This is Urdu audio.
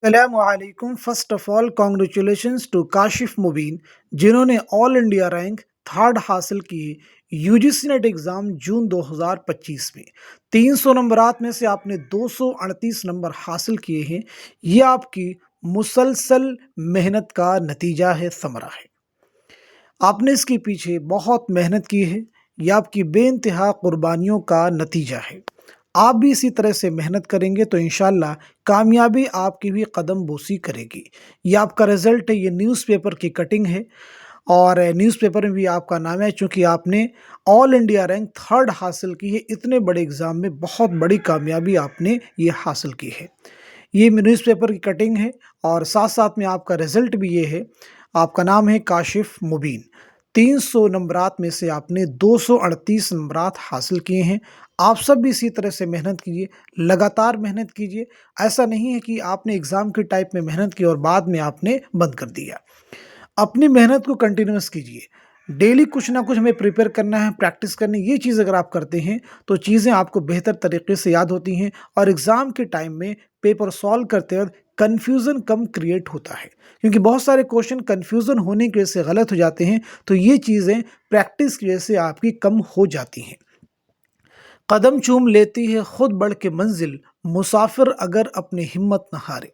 السلام علیکم. First of all congratulations to Kashif Mubeen جنہوں نے آل انڈیا رینک تھرڈ حاصل کیے U G C NET exam June 2025 میں. 300 نمبرات میں سے آپ نے 238 نمبر حاصل کیے ہیں. یہ آپ کی مسلسل محنت کا نتیجہ ہے، ثمرہ ہے. آپ نے اس کے پیچھے بہت محنت کی ہے. یہ آپ کی بے انتہا قربانیوں کا نتیجہ ہے. آپ بھی اسی طرح سے محنت کریں گے تو انشاءاللہ کامیابی آپ کی بھی قدم بوسی کرے گی. یہ آپ کا رزلٹ ہے، یہ نیوز پیپر کی کٹنگ ہے اور نیوز پیپر میں بھی آپ کا نام ہے چونکہ آپ نے آل انڈیا رینک تھرڈ حاصل کی ہے. اتنے بڑے ایگزام میں بہت بڑی کامیابی آپ نے یہ حاصل کی ہے. یہ نیوز پیپر کی کٹنگ ہے اور ساتھ ساتھ میں آپ کا رزلٹ بھی یہ ہے. آپ کا نام ہے کاشف مبین. 300 نمبرات میں سے آپ نے 238 نمبرات حاصل کیے ہیں. آپ سب بھی اسی طرح سے محنت کیجیے، لگاتار محنت کیجیے. ایسا نہیں ہے کہ آپ نے ایگزام کے ٹائپ میں محنت کی اور بعد میں آپ نے بند کر دیا. اپنی محنت کو کنٹینیوس کیجیے. ڈیلی کچھ نہ کچھ ہمیں پریپیئر کرنا ہے، پریکٹس کرنی. یہ چیز اگر آپ کرتے ہیں تو چیزیں آپ کو بہتر طریقے سے یاد ہوتی ہیں اور ایگزام کے ٹائم میں پیپر سالو کرتے وقت کنفیوژن کم کریٹ ہوتا ہے، کیونکہ بہت سارے کوشچن کنفیوژن ہونے کی وجہ سے غلط ہو جاتے ہیں. تو یہ چیزیں پریکٹس کی وجہ سے آپ کی کم ہو جاتی ہیں. قدم چوم لیتی ہے خود بڑھ کے منزل، مسافر اگر اپنی ہمت نہ ہارے.